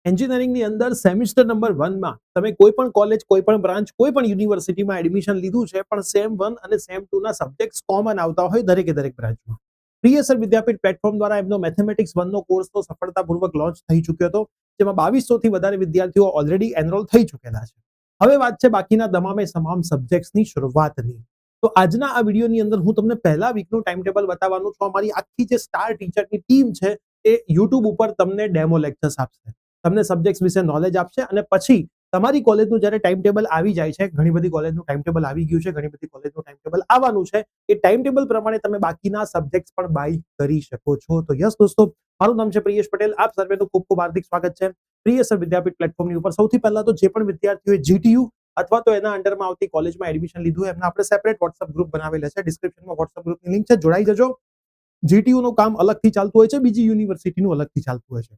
એન્જિનિયરિંગની અંદર semester number 1 માં તમે કોઈ પણ કોલેજ, કોઈ પણ બ્રાન્ચ, કોઈ પણ યુનિવર્સિટીમાં એડમિશન લીધું છે, પણ સેમ 1 અને સેમ 2 ના સબ્જેક્ટ્સ કોમન આવતા હોય દરેકે દરેક બ્રાન્ચમાં. પ્રિય સર વિદ્યાપીઠ પ્લેટફોર્મ દ્વારા એમનો મેથેમેટિક્સ 1 નો કોર્સ તો સફળતાપૂર્વક લોન્ચ થઈ ચૂક્યો હતો, જેમાં 2200 થી વધારે વિદ્યાર્થીઓ ઓલરેડી એનરોલ થઈ ચૂકેલા છે. હવે વાત છે બાકીના તમામ સબ્જેક્ટ્સની શરૂઆતની. તો આજના આ વિડીયોની અંદર હું તમને પહેલા વીકનું ટાઈમ ટેબલ બતાવવાનું છું. અમારી આખી જે સ્ટાર ટીચરની ટીમ છે એ યુટ્યુબ ઉપર તમને ડેમો લેક્ચર્સ આપશે, તમને સબ્જેક્ટ્સ વિશે નોલેજ આપશે, અને પછી તમારી કોલેજનું જ્યારે ટાઈમ ટેબલ આવી જાય છે, ઘણી બધી કોલેજનું ટાઈમ ટેબલ આવી ગયું છે, ઘણી બધી કોલેજનું ટાઈમ ટેબલ આવવાનું છે, એ ટાઈમ ટેબલ પ્રમાણે તમે બાકીના સબ્જેક્ટ્સ પણ બાય કરી શકો છો. તો યસ દોસ્તો, મારું નામ છે પ્રિયેશ પટેલ. આપ સર્વેનું ખૂબ ખૂબ હાર્દિક સ્વાગત છે પ્રિય સર વિદ્યાપીઠ પ્લેટફોર્મની ઉપર. સૌથી પહેલા તો જે પણ વિદ્યાર્થીઓએ જીટીયુ અથવા તો એના અંડરમાં આવતી કોલેજમાં એડમિશન લીધું હોય, એમના આપણે સેપરેટ વોટ્સઅપ ગ્રુપ બનાવેલા છે. ડિસ્ક્રિપ્શનમાં વોટ્સઅપ ગ્રુપની લિંક છે, જોડાઈ જજો. જીટીયુ નું કામ અલગથી ચાલતું હોય છે, બીજી યુનિવર્સિટીનું અલગથી ચાલતું હોય છે,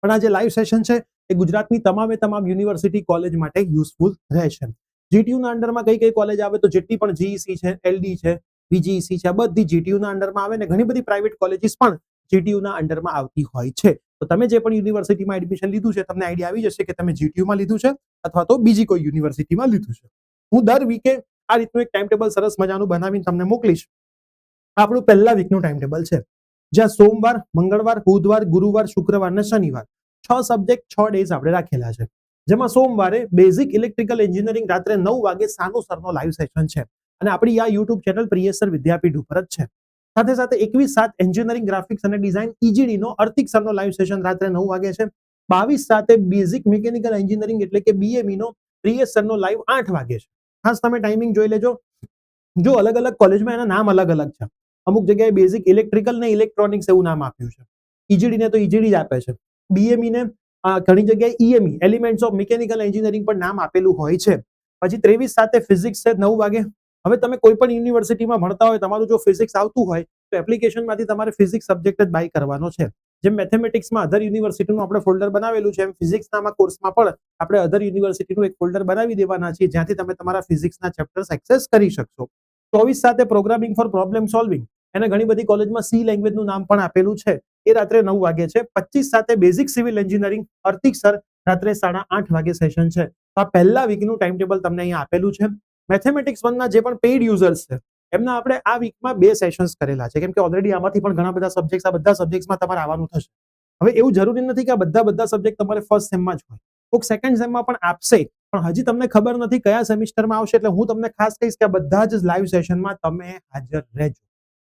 પણ આ જે લાઈવ સેશન છે એ ગુજરાતની તમામ યુનિવર્સિટી કોલેજ માટે યુઝફુલ રહેશે. જીટીયુ ના અંડરમાં કઈ કઈ કોલેજ આવે, તો જેટલી પણ જીઈસી છે, એલડી છે, બીજીઈસી છે, બધી જીટીયુ ના અંડરમાં આવે, ને ઘણી બધી પ્રાઇવેટ કોલેજીસ પણ જીટીયુ ના અંડરમાં આવતી હોય છે. તો તમે જે પણ યુનિવર્સિટીમાં એડમિશન લીધું છે, તમને આઈડિયા આવી જશે કે તમે જીટીયુમાં લીધું છે અથવા તો બીજી કોઈ યુનિવર્સિટીમાં લીધું છે. હું દર વીકે આ રીતનું એક ટાઈમ ટેબલ સરસ મજાનું બનાવીને તમને મોકલીશ. આપણું પહેલા વીકનું ટાઈમ ટેબલ છે, જ્યાં સોમવાર, મંગળવાર, બુધવાર, ગુરુવાર, શુક્રવાર અને શનિવાર 6 સબ્જેક્ટ 6 ડેઝ આપણે રાખેલા છે. જેમાં સોમવારે બેઝિક ઇલેક્ટ્રિકલ એન્જિનિયરિંગ રાત્રે 9 વાગે સાનું સરનો લાઈવ સેશન છે, અને આપણી આ યુટ્યુબ ચેનલ પ્રિય સર વિદ્યાપીઠ ઉપર જ છે. સાથે સાથે 21/7 એન્જિનિયરિંગ ગ્રાફિક્સ અને ડિઝાઇન ઈજીડી નો અર્તિક સરનો લાઈવ સેશન રાત્રે 9 વાગે છે. 22/7 બેઝિક મિકેનિકલ એન્જિનિયરિંગ એટલે કે બીએમઈ નો પ્રિય સરનો લાઈવ 8 વાગે છે. ખાસ તમે ટાઈમિંગ જોઈ લેજો. જો અલગ અલગ કોલેજમાં એના નામ અલગ અલગ છે. અમુક જગ્યાએ બેઝિક ઇલેક્ટ્રિકલ ને ઇલેક્ટ્રોનિક્સ એવું નામ આપ્યું છે. ઈજીડી ને તો ઈજીડી જ આપે છે. બીએમઈ ને ઘણી જગ્યાએ EME elements of mechanical engineering પણ નામ આપેલું હોય છે. પછી 23/7 ફિઝિક્સ છે 9 વાગે. હવે તમે કોઈ પણ યુનિવર્સિટીમાં ભણતા હોય, તમારું જો ફિઝિક્સ આવતું હોય તો એપ્લિકેશનમાંથી તમારે ફિઝિક્સ સબ્જેક્ટ જ બાય કરવાનો છે. જેમ મેથેમેટિક્સમાં અધર યુનિવર્સિટીનું આપણે ફોલ્ડર બનાવેલું છે, એમ ફિઝિક્સના કોર્સમાં પણ આપણે અધર યુનિવર્સિટીનું એક ફોલ્ડર બનાવી દેવાના છીએ, જ્યાંથી તમે તમારા ફિઝિક્સના ચેપ્ટર્સ એક્સેસ કરી શકશો. 24/7 પ્રોગ્રામિંગ ફોર પ્રોબ્લેમ સોલ્વિંગ, એને ઘણી બધી કોલેજમાં સી લેંગ્વેજનું નામ પણ આપેલું છે, એ રાત્રે 9 વાગે છે. 25/7 બેઝિક સિવિલ એન્જિનિયરિંગ અર્તિક સર રાત્રે 8:30 વાગે સેશન છે. તો આ પહેલા વીકનું ટાઈમ ટેબલ તમને અહીંયા આપેલું છે. મેથેમેટિક્સ 1 ના જે પણ પેઇડ યુઝર્સ છે, એમના આપણે આ વીકમાં 2 સેશન્સ કરેલા છે, કેમ કે ઓલરેડી આમાંથી પણ ઘણા બધા સબ્જેક્ટ્સ, આ બધા સબ્જેક્ટ્સમાં તમારે આવવાનું થશે. હવે એવું જરૂરી નથી કે આ બધા સબ્જેક્ટ તમારે ફર્સ્ટ સેમમાં જ હોય, કોઈક સેકન્ડ સેમમાં પણ આપશે, પણ હજી તમને ખબર નથી કયા સેમિસ્ટરમાં આવશે. એટલે હું તમને ખાસ કહીશ કે આ બધા જ લાઈવ સેશનમાં તમે હાજર રહેજો.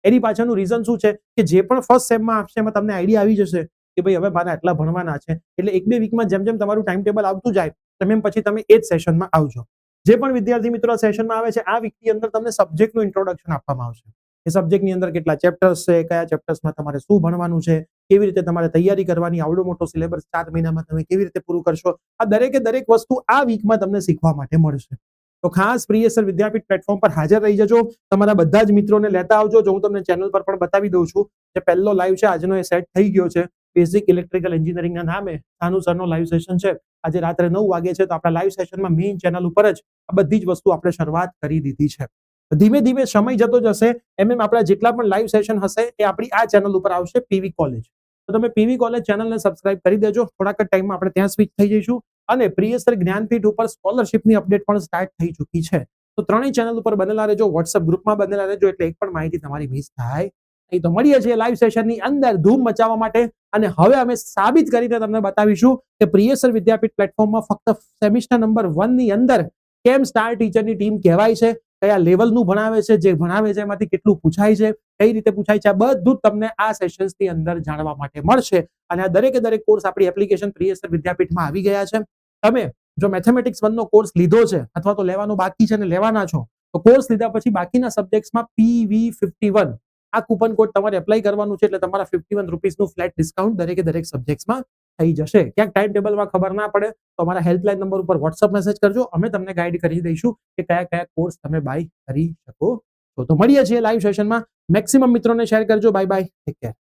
એની પાછળનું રીઝન શું છે કે જે પણ ફર્સ્ટ સેમમાં આપશે એમાં તમને આઈડિયા આવી જશે કે ભાઈ હવે મારે આટલા ભણવાના છે, એટલે 1-2 વીકમાં જેમ જેમ તમારું ટાઈમ ટેબલ આવતું જાય, તેમ પછી તમે એ જ સેશનમાં આવજો. જે પણ વિદ્યાર્થી મિત્રો આ સેશનમાં આવે છે, આ વીકની અંદર તમને સબ્જેક્ટનું ઇન્ટ્રોડક્શન આપવામાં આવશે. એ સબ્જેક્ટની અંદર કેટલા ચેપ્ટર્સ છે, કયા ચેપ્ટર્સમાં તમારે શું ભણવાનું છે, કેવી રીતે તમારે તૈયારી કરવાની, આવડો મોટો સિલેબસ 4 મહિનામાં તમે કેવી રીતે પૂરું કરશો, આ દરેકે દરેક વસ્તુ આ વીકમાં તમને શીખવા માટે મળશે. તો ખાસ પ્રિય સર વિદ્યાપીઠ પ્લેટફોર્મ પર હાજર રહી જજો. તમારા બધા જ મિત્રોને લેતા આવજો. જો હું તમને ચેનલ પર પણ બતાવી દઉં છું કે પહેલો લાઈવ છે આજનો, એ સેટ થઈ ગયો છે. બેઝિક ઇલેક્ટ્રિકલ એન્જિનિયરિંગના નામે સાનુ સરનો લાઈવ સેશન છે, આજે રાત્રે 9 વાગે છે. તો આપણા લાઈવ સેશનમાં મેઇન ચેનલ ઉપર જ આ બધી જ વસ્તુ આપણે શરૂઆત કરી દીધી છે. ધીમે ધીમે સમય જતો જશે, એમ આપણા જેટલા પણ લાઈવ સેશન હશે એ આપણી આ ચેનલ ઉપર આવશે, પીવી કોલેજ. તો તમે પીવી કોલેજ ચેનલને સબસ્ક્રાઇબ કરી દેજો. થોડાક જ ટાઈમમાં આપણે ત્યાં સ્વિચ થઈ જઈશું. અને પ્રિય સર જ્ઞાનપીઠ ઉપર સ્કોલરશિપની અપડેટ પણ સ્ટાર્ટ થઈ ચૂકી છે. તો ત્રણેય ચેનલ ઉપર બનેલા રહેજો, વોટ્સઅપ ગ્રુપમાં બનેલા રહેજો, એટલે એક પણ માહિતી તમારી મિસ થાય નહીં. તો મળીએ છીએ લાઈવ સેશનની અંદર ધૂમ મચાવવા માટે. અને હવે અમે સાબિત કરીને તમને બતાવીશું કે પ્રિય સર વિદ્યાપીઠ પ્લેટફોર્મમાં ફક્ત સેમિસ્ટર નંબર 1 ની અંદર કેમ સ્ટાર ટીચરની ટીમ કહેવાય છે, કયા લેવલનું ભણાવે છે, જે ભણાવે છે એમાંથી કેટલું પૂછાય છે, કઈ રીતે પૂછાય છે, આ બધું તમને આ સેશન્સની અંદર જાણવા માટે મળશે. અને આ દરેકે દરેક કોર્સ આપણી એપ્લિકેશન પ્રિય સર વિદ્યાપીઠમાં આવી ગયા છે. તમે જો મેથેમેટિક્સ 1 નો કોર્સ લીધો છે અથવા તો લેવાનો બાકી છે અને લેવાના છો, તો કોર્સ લીધા પછી બાકીના સબ્જેક્ટ્સમાં PV51 આ કૂપન કોડ તમારે એપ્લાય કરવાનું છે, એટલે તમારા 51 રૂપીસનું ફ્લેટ ડિસ્કાઉન્ટ દરેકે દરેક સબ્જેક્ટ્સમાં થઈ જશે. ક્યાંક ટાઈમ ટેબલમાં ખબર ના પડે તો અમારા હેલ્પલાઇન નંબર ઉપર વોટ્સઅપ મેસેજ કરજો, અમે તમને ગાઈડ કરી દઈશું કે કયા કયા કોર્સ તમે બાય કરી શકો. તો મળીએ છીએ લાઈવ સેશનમાં. મેક્સિમમ મિત્રોને શેર કરજો. Bye bye, take care.